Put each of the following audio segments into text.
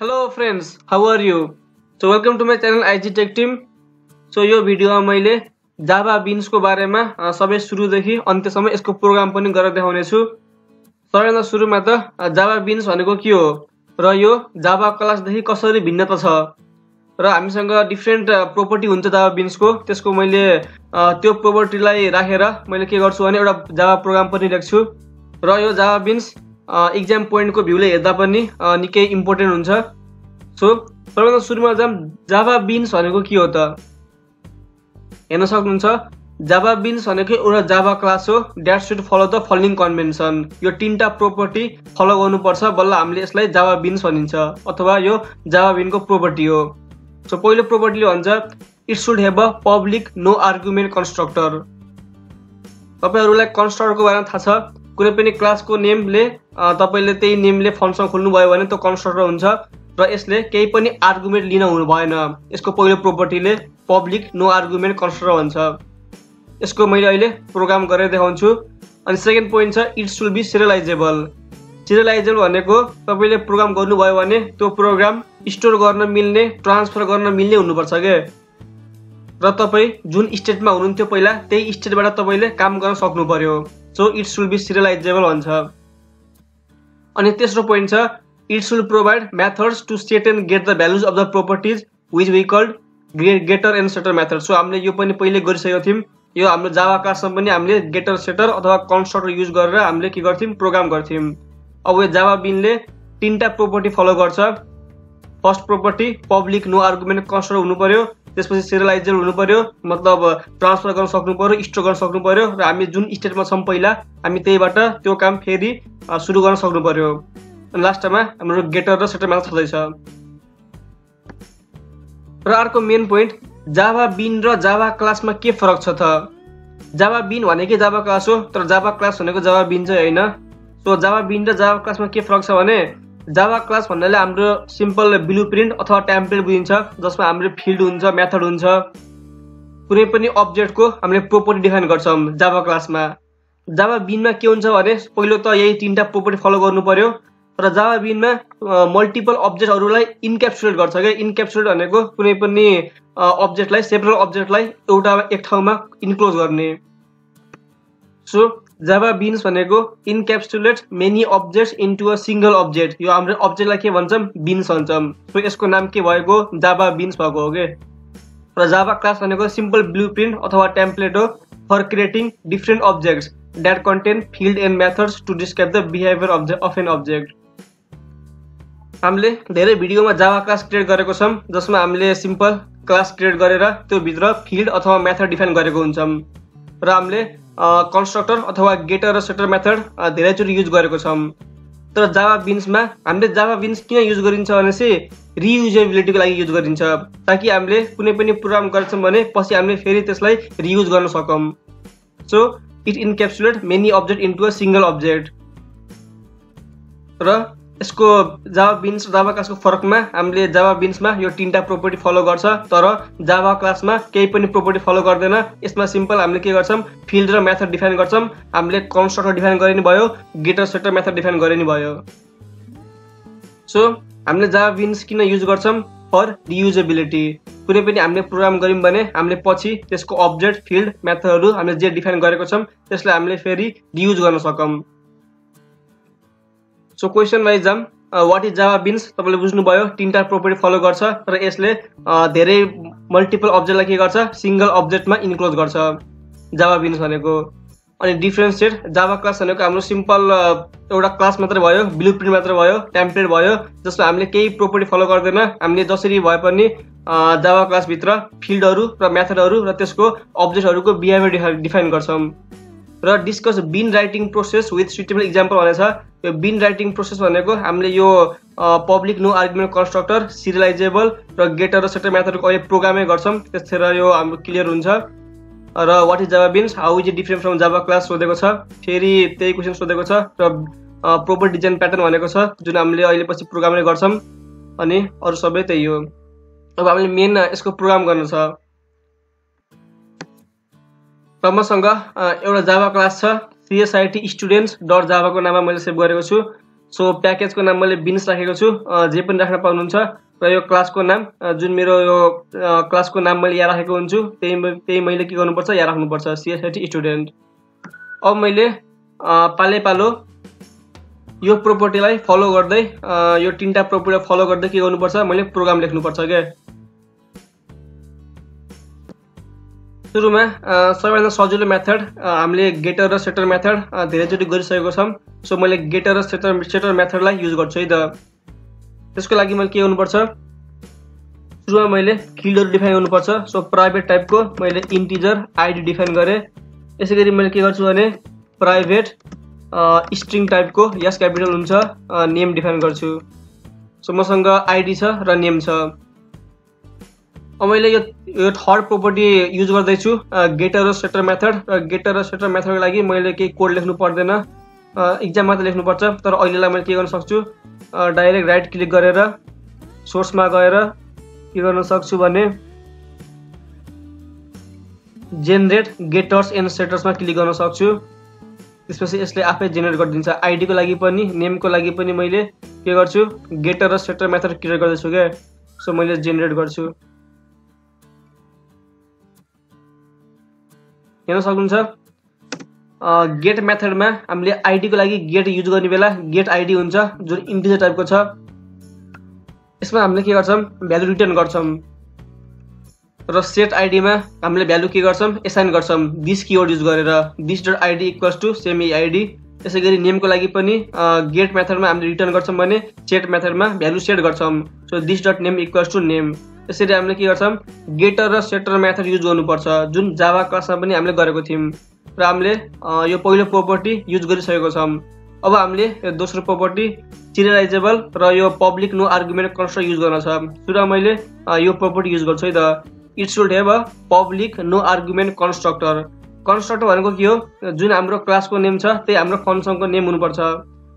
Hello friends, how are you? So welcome to my channel IG Tech Team. So यो भिडियोमा मैले Java beans को बारेमा सबै सुरुदेखि अन्त्यसम्म यसको प्रोग्राम पनि गरेर देखाउने छु। सबैभन्दा सुरुमा त जावा बिन्स भनेको के हो र यो जावा क्लास देखि कसरी भिन्नता छ र हामीसँग डिफरेन्ट प्रोपर्टी हुन्छ जावा बिन्स को, त्यसको मैले त्यो प्रोपर्टीलाई राखेर मैले के गर्छु भने एउटा जावा प्रोग्राम पनि लेख्छु र यो जावा बिन्स एक्जाम पोइन्ट को भ्यूले हेर्दा पनि निकै इम्पोर्टेन्ट हुन्छ। सो सबैभन्दा सुरुमा जावा बिन्स भनेको के हो त हेर्न सक्नुहुन्छ। जावा बिन्स भनेको एउटा जावा क्लास हो that should follow the following convention. यो तीनटा प्रोपर्टी फलो गर्नुपर्छ बल्ल हामीले यसलाई जावा बिन्स भनिन्छ अथवा यो जावा बिन को प्रोपर्टी हो। सो पहिलो प्रोपर्टीले भन्छ it should have a public no argument constructor. तपाईहरुलाई कन्स्ट्रक्टर को बारेमा थाहा छ। कुनै पनि क्लास को नेमले तपाईले त्यही नेमले फंक्सन खोल्नु भयो भने त्यो कन्स्ट्रक्टर हुन्छ र यसले केही पनि आर्गुमेन्ट लिन हुनु भएन। यसको पहिलो प्रोपर्टीले पब्लिक नो आर्गुमेन्ट कन्स्ट्रक्टर भन्छ। यसको मैले अहिले प्रोग्राम गरेर देखाउँछु। अनि सेकेन्ड पोइन्ट छ इट शुड बी सिरियलाइजेबल। सिरियलाइजेबल भनेको तपाईले प्रोग्राम गर्नुभयो भने त्यो प्रोग्राम स्टोर गर्न मिल्ने, ट्रान्सफर गर्न मिल्ने हुनुपर्छ के। र तपाई जुन स्टेटमा हुनुहुन्थ्यो पहिला त्यही स्टेटबाट तपाईले काम गर्न सक्नु पर्यो। So it should be serializable भन्छ। अनि तेस्रो पोइन्ट छ it should provide methods to set and get the values of the properties which we called getter and setter method. So हामीले यो पनि पहिले गरिसकेको थियौं। यो हाम्रो जावा क्लासमा पनि हामीले गेटर सेटर अथवा कन्स्ट्रक्टर युज गरेर हामीले के गर्थ्यौं प्रोग्राम गर्थ्यौं। अब यो जावा बिनले तीनटा प्रोपर्टी फलो गर्छ। First property public no argument constructor हुनु पर्यो, त्यसपछि सिरियलाइजेबल हुनु पर्यो मतलब ट्रान्सफर गर्न सक्नु पर्यो, स्टोर गर्न सक्नु पर्यो र हामी जुन स्टेटमा छौं पहिला हामी त्यहीबाट त्यो काम फेरि सुरु गर्न सक्नु पर्यो। अनि लास्टमा हाम्रो गेटर र सेटर मेथड छँदैछ। र अर्को मेन पोइन्ट जावा बिन र जावा क्लासमा के फरक छ त। जावा बिन भनेकै जावा क्लास हो तर जावा क्लास भनेको जावा बिन चाहिँ हैन। सो जावा बिन र जावा क्लासमा के फरक छ भने जावा क्लास भन्नाले हाम्रो सिम्पल ब्लुप्रिन्ट अथवा टेम्प्लेट बुझिन्छ जसमा हाम्रो फिल्ड हुन्छ, मेथड हुन्छ। कुनै पनि अब्जेक्ट को हामीले प्रोपर्टी डिफाइन गर्छौं जावा क्लासमा। जावा बिनमा के हुन्छ भने पहिलो त यही तीनटा प्रोपर्टी फलो गर्नु पर्यो र जावा बिनमा मल्टिपल अब्जेक्टहरुलाई इन्क्याप्सुलेट गर्छ के। इन्क्याप्सुलेट भनेको कुनै पनि अब्जेक्टलाई सेपरेट अब्जेक्टलाई एउटा एक ठाउँमा इन्क्लोज गर्ने। सो जावा बिन्स भनेको encapsulate many objects into a single object. यो हाम्रो अब्जेक्टलाई के भन्छौं बिन्स भन्छौं। सो यसको नाम के भएको जावा बिन्स भएको हो के। र जावा क्लास भनेको सिम्पल ब्लुप्रिन्ट अथवा टेम्प्लेट हो for creating different objects that contain field and methods to describe the behaviour of an object. हामीले धेरै भिडियोमा जावा क्लास क्रिएट गरेको छौं जसमा हामीले सिम्पल क्लास क्रिएट गरेर त्यो भित्र फिल्ड अथवा मेथड डिफाइन गरेको हुन्छौं र हामीले कन्स्ट्रक्टर अथवा गेटर र सेटर मेथड धेरैचोटि युज गरेको छौं। तर जावा बिन्समा हामीले जावा बिन्स किन युज गरिन्छ भनेपछि रियुजेबिलिटी को लागि युज गरिन्छ ताकि हामीले कुनै पनि प्रोग्राम गर्छौं भने पछि हामीले फेरि त्यसलाई रियुज गर्न सकौं। So it encapsulate many object into a single object. र यसको जावा बिन्स र जावा क्लासको फरकमा हामीले जावा बिन्समा यो तीनटा प्रोपर्टी फलो गर्छ तर जावा क्लासमा केही पनि प्रोपर्टी फलो गर्दैन। यसमा सिम्पल हामीले के गर्छौं फिल्ड र मेथड डिफाइन गर्छौं। हामीले कन्स्ट्रक्टर डिफाइन गरे नि भयो, गेटर सेटर मेथड डिफाइन गरे नि भयो। सो हामीले जावा बिन्स किन युज गर्छौं फर रियुजेबिलिटी। कुनै पनि हामीले प्रोग्राम गर्यौं भने हामीले पछि त्यसको अब्जेक्ट फिल्ड मेथडहरु हामीले जे डिफाइन गरेको छौं त्यसलाई हामीले फेरि रियुज गर्न सकौं। So question wise what is Java beans तपाईले बुझ्नु भयो। तीनटा प्रोपर्टी फलो गर्छ र यसले धेरै मल्टिपल अब्जेक्टलाई के गर्छ सिंगल अब्जेक्टमा इन्क्लोज गर्छ जावा बिन्स भनेको। अनि डिफरेन्शिएट जावा क्लास भनेको हाम्रो सिम्पल एउटा क्लास मात्र भयो, ब्लुप्रिन्ट मात्र भयो, टेम्प्लेट भयो जसमा हामीले केही प्रोपर्टी फलो गर्दैन। हामीले जसरी भए पनि जावा क्लास भित्र फिल्डहरु र मेथडहरु र त्यसको अब्जेक्टहरुको बिहेभियर डिफाइन गर्छौं। र discuss bean writing process with suitable example भनेछ। यो बिन राइटिङ प्रोसेस भनेको हामीले यो public no argument constructor, serializable र गेटर र सेटर मेथडको अहिले प्रोग्रामै गर्छौं त्यसैले यो हाम्रो क्लियर हुन्छ। र what is Java beans how is it different from Java class सोधेको छ। फेरि त्यही क्वेशन सोधेको छ र प्रोपर डिजाइन प्याटर्न भनेको छ जुन हामीले अहिले पछि प्रोग्रामै गर्छौं अनि अरु सबै त्यही हो। अब हामीले मेन यसको प्रोग्राम गर्न छ। र मसँग एउटा जावा क्लास छ CSIT students.java को नाममा मैले सेभ गरेको छु सो प्याकेजको नाम मैले बिन्स राखेको छु, जे पनि राख्न पाउनुहुन्छ। र यो क्लासको नाम जुन मेरो यो क्लासको नाम मैले यहाँ राखेको हुन्छु त्यही मैले के गर्नुपर्छ यहाँ राख्नुपर्छ, CSIT स्टुडेन्ट। अब मैले पाले पालो यो प्रोपर्टीलाई फलो गर्दै यो तीनटा प्रोपर्टीलाई फलो गर्दै के गर्नुपर्छ, मैले प्रोग्राम लेख्नुपर्छ के। सुरुमा सबैभन्दा सजिलो मेथड हामीले गेटर र सेटर मेथड धेरैचोटि गरिसकेको छौँ। सो मैले गेटर र सेटर मेथडलाई युज गर्छु है त। त्यसको लागि मैले के गर्नुपर्छ, सुरुमा मैले फिल्डहरू डिफाइन गर्नुपर्छ। सो प्राइभेट टाइपको मैले इन्टिजर आइडी डिफाइन गरेँ। यसै गरी मैले के गर्छु भने प्राइभेट स्ट्रिङ टाइपको यस क्यापिटल हुन्छ नेम डिफाइन गर्छु। सो मसँग आइडी छ र नेम छ। अब मैले यो थर्ड प्रोपर्टी युज गर्दैछु गेटर र सेटर मेथड। र गेटर र सेटर मेथडको लागि मैले केही कोड लेख्नु पर्दैन, इक्जाममा त लेख्नुपर्छ। तर अहिलेलाई मैले के गर्न सक्छु, डाइरेक्ट राइट क्लिक गरेर सोर्समा गएर के गर्न सक्छु भने जेनेरेट गेटर्स एन्ड सेटर्समा क्लिक गर्न सक्छु। त्यसपछि यसले आफै जेनेरेट गरिदिन्छ। आइडीको लागि पनि नेमको लागि पनि मैले के गर्छु, गेटर र सेटर मेथड क्रिएट गर्दैछु क्या। सो मैले जेनेरेट गर्छु, हेर्न सक्नुहुन्छ। गेट मेथडमा हामीले आइडीको लागि गेट युज गर्ने बेला गेट आइडी हुन्छ जुन इन्टिजर टाइपको छ। यसमा हामीले के गर्छौँ, भ्यालु रिटर्न गर्छौँ। र सेट आइडीमा हामीले भ्यालु के गर्छौँ, एसाइन गर्छौँ दिस किवर्ड युज गरेर, this dot ID equals to same ID. त्यसै गरी नेमको लागि पनि गेट मेथडमा हामीले रिटर्न गर्छौँ भने सेट मेथडमा भ्यालु सेट गर्छौँ। So this dot name equals to name. यसरी हामीले के गर्छौँ, गेटर र सेटर मेथड युज गर्नुपर्छ जुन जावा क्लासमा पनि हामीले गरेको थियौँ। र हामीले यो पहिलो प्रोपर्टी युज गरिसकेको छौँ। अब हामीले यो दोस्रो प्रोपर्टी सिरियलाइजेबल र यो public no argument construct use गर्न छ। सुरुमा मैले यो प्रोपर्टी युज गर्छु है त। It should have a public no argument constructor. Constructor भनेको के हो, जुन हाम्रो क्लासको नेम छ त्यही हाम्रो फङ्सनको नेम हुनुपर्छ।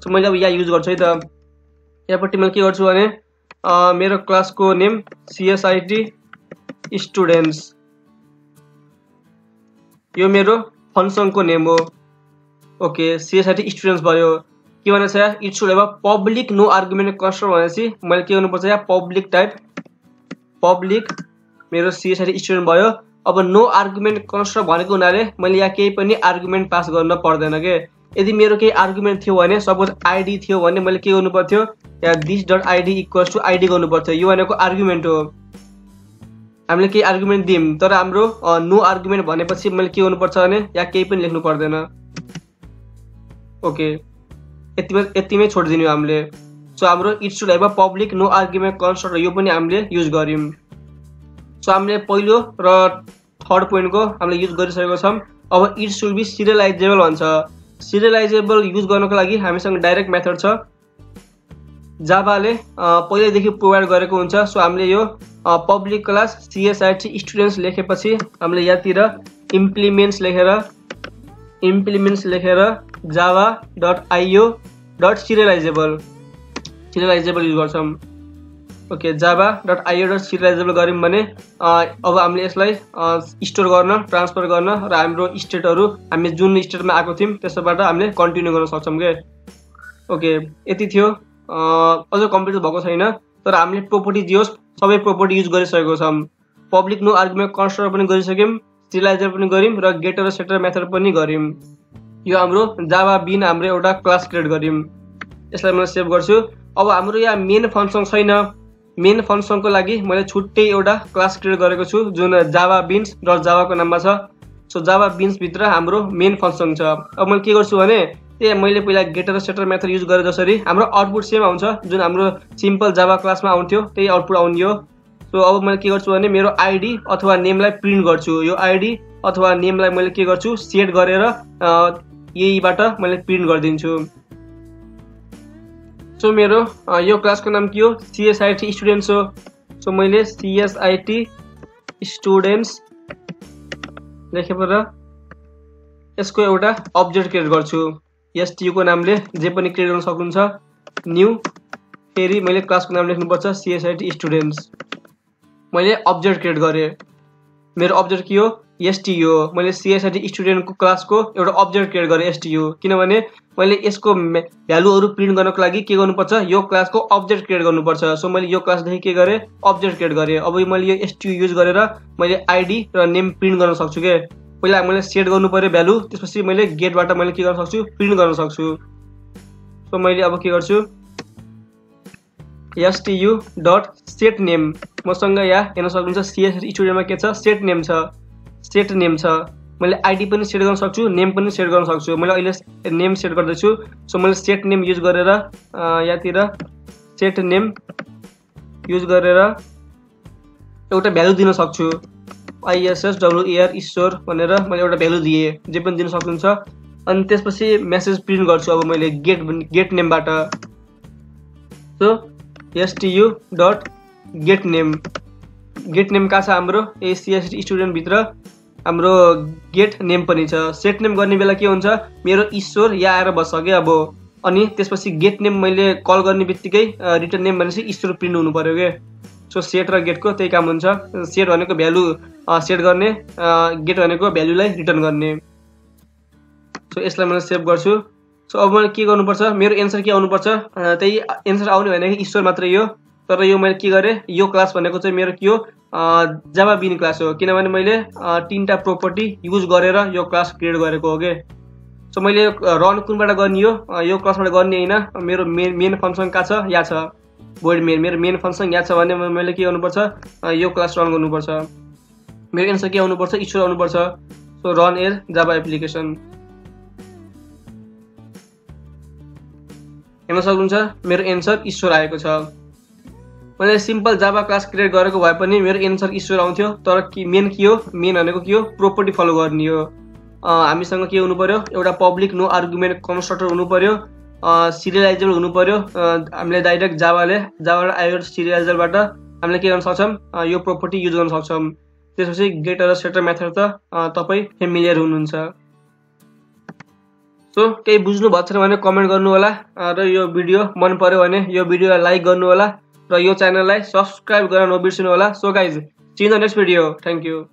सो मैले अब यहाँ युज गर्छु है त। यहाँपट्टि मैले के गर्छु भने मेरो क्लासको नेम CSIT स्टुडेन्ट्स, यो मेरो फङ्सनको नेम हो। ओके, CSIT स्टुडेन्ट्स भयो। के भनेको छ, it should have a public no argument constructor भनेपछि मैले के गर्नुपर्छ, यहाँ पब्लिक टाइप पब्लिक मेरो CSIT स्टुडेन्ट भयो। अब नो आर्गुमेन्ट कन्स्ट्रक्ट भनेको हुनाले मैले यहाँ केही पनि आर्गुमेन्ट पास गर्न पर्दैन के। यदि मेरो केही आर्गुमेन्ट थियो भने सपोज आइडी थियो भने मैले के गर्नु पर्थ्यो, यहाँ this dot ID equals to ID गर्नु पर्थ्यो। यो भनेको आर्गुमेन्ट हो, हामीले केही आर्गुमेन्ट दियौँ। तर हाम्रो नो आर्गुमेन्ट भनेपछि मैले के गर्नुपर्छ भने यहाँ केही पनि लेख्नु पर्दैन। ओके, यतिमै छोडिदिनु हामीले। सो हाम्रो it should have a public no argument constructor यो पनि हामीले युज गऱ्यौँ। सो हामीले पहिलो र थर्ड पोइन्टको हामीले युज गरिसकेको छौँ। अब इट सुड बी सिरियलाइजेबल भन्छ। सिरियलाइजेबल युज गर्नको लागि हामीसँग डाइरेक्ट मेथड छ। जाभाले पहिल्यैदेखि प्रोभाइड गरेको हुन्छ। सो हामीले यो पब्लिक क्लास CSIT स्टुडेन्ट्स लेखेपछि हामीले यहाँतिर इम्प्लिमेन्ट्स लेखेर Java dot IO dot serialisable use गर्छौँ। Okay, Java dot IO dot serialisable गऱ्यौँ भने अब हामीले यसलाई स्टोर गर्न, ट्रान्सफर गर्न र हाम्रो स्टेटहरू हामी जुन स्टेटमा आएको थियौँ त्यसबाट हामीले कन्टिन्यू गर्न सक्छौँ के। ओके, यति थियो। अझ कम्प्लिट भएको छैन, तर हामीले प्रोपर्टी जे होस् सबै प्रोपर्टी युज गरिसकेको छौँ। पब्लिक नो आर्गुमेन्ट कन्स्ट्रक्टर पनि गरिसक्यौँ, सिरियलाइजर पनि गऱ्यौँ र गेटर र सेटर मेथड पनि गऱ्यौँ। यो हाम्रो जावा बिन हाम्रो एउटा क्लास क्रिएट गऱ्यौँ। यसलाई मैले सेभ गर्छु। अब हाम्रो यहाँ मेन फङ्सन छैन। मेन फङ्सनको लागि मैले छुट्टै एउटा क्लास क्रिएट गरेको छु जुन जावा बिन्स डट जावाको नाममा छ। सो जावा बिन्सभित्र हाम्रो मेन फङ्सन छ। अब मैले के गर्छु भने त्यही मैले पहिला गेटर र सेटर मेथड युज गरेर जसरी हाम्रो आउटपुट सेम आउँछ, जुन हाम्रो सिम्पल जावा क्लासमा आउँथ्यो त्यही आउटपुट आउने हो। सो अब मैले के गर्छु भने मेरो आइडी अथवा नेमलाई प्रिन्ट गर्छु। यो आइडी अथवा नेमलाई मैले के गर्छु, सेट गरेर यहीबाट मैले प्रिन्ट गरिदिन्छु। सो मेरो यो क्लासको नाम के हो, CSIT स्टुडेन्ट्स हो। सो मैले CSIT स्टुडेन्ट्स लेखेर यसको एउटा अब्जेक्ट क्रिएट गर्छु। STU को नामले जे पनि क्रिएट गर्न सक्नुहुन्छ। न्यू, फेरि मैले क्लासको नाम लेख्नुपर्छ CSIT स्टुडेन्ट्स। मैले अब्जेक्ट क्रिएट गरेँ। मेरो अब्जेक्ट के हो, STU हो। मैले CSIT स्टुडेन्टको क्लासको एउटा अब्जेक्ट क्रिएट गरेँ STU, किनभने मैले यसको भ्यालुहरू प्रिन्ट गर्नको लागि के गर्नुपर्छ, यो क्लासको अब्जेक्ट क्रिएट गर्नुपर्छ। सो मैले यो क्लासदेखि के गरेँ, अब्जेक्ट क्रिएट गरेँ। अब मैले यो STU युज गरेर मैले आइडी र नेम प्रिन्ट गर्न सक्छु के। पहिला मैले सेट गर्नु पर्यो भ्यालु, त्यसपछि मैले गेटबाट मैले के गर्न सक्छु, प्रिन्ट गर्न सक्छु। सो मैले अब के गर्छु, STU.setName मसँग यहाँ हेर्न सक्नुहुन्छ CSIT स्टुडेन्टमा के छ, सेट नेम छ। मैले आइडी पनि सेट गर्न सक्छु, नेम पनि सेट गर्न सक्छु। मैले अहिले नेम सेट गर्दैछु। सो मैले सेट नेम युज गरेर यहाँतिर सेट नेम युज गरेर एउटा भ्यालु दिन सक्छु, ISSWER ईश्वर भनेर मैले एउटा भ्यालु दिएँ, जे पनि दिन सक्नुहुन्छ। अनि त्यसपछि मेसेज प्रिन्ट गर्छु अब मैले गेट नेमबाट। सो STU.getName गेट नेम कहाँ छ हाम्रो, CSIT स्टुडेन्ट भित्र हाम्रो गेट नेम पनि छ। सेट नेम गर्ने बेला के हुन्छ, मेरो ईश्वर यहाँ आएर बस्छ क्या अब। अनि त्यसपछि गेट नेम मैले कल गर्ने बित्तिकै रिटर्न नेम भनेपछि ईश्वर प्रिन्ट हुनु पर्यो क्या। सो सेट र गेटको त्यही काम हुन्छ। सेट भनेको भ्यालु सेट गर्ने, गेट भनेको भ्यालुलाई रिटर्न गर्ने। सो यसलाई मैले सेभ गर्छु। सो अब मैले के गर्नुपर्छ, मेरो एन्सर के आउनुपर्छ, त्यही एन्सर आउने भनेको ईश्वर मात्रै हो। तर यो मैले के गरेँ, यो क्लास भनेको चाहिँ मेरो के हो, जावा बिन क्लास हो, किनभने मैले 3टा प्रोपर्टी युज गरेर यो क्लास क्रिएट गरेको हो के। सो मैले रन कुनबाट गर्ने हो, यो क्लासबाट गर्ने होइन। मेरो मेन फङ्सन कहाँ छ, यहाँ छ void main। मेरो मेन फङ्सन यहाँ छ भने मैले के गर्नुपर्छ, यो क्लास रन गर्नुपर्छ। मेरो एन्सर के आउनुपर्छ, ईश्वर आउनुपर्छ। So run as Java application हेर्न सक्नुहुन्छ मेरो एन्सर ईश्वर आएको छ। मैले सिम्पल जावा क्लास क्रिएट गरेको भए पनि मेरो एन्सर ईश्वर आउँथ्यो। तर मेन के हो, मेन भनेको के हो, प्रोपर्टी फलो गर्ने हो। हामीसँग के हुनु पर्यो, एउटा पब्लिक नो आर्गुमेन्ट कन्स्ट्रक्टर हुनु पर्यो, सिरियलाइजेबल हुनु पर्यो। हामीले डाइरेक्ट जावाबाट आयो सिरियलाइजरबाट हामीले के गर्न सक्छौँ, यो प्रोपर्टी युज गर्न सक्छौँ। त्यसपछि गेटर र सेटर मेथड त तपाईँ फेमिलियर हुनुहुन्छ। सो केही बुझ्नु भएको छैन भने कमेन्ट गर्नु होला, र यो भिडियो मन पर्यो भने यो भिडियोलाई लाइक गर्नु होला, र यो च्यानललाई सब्सक्राइब गर्न नबिर्सिनु होला। So guys, see in the next video. Thank you.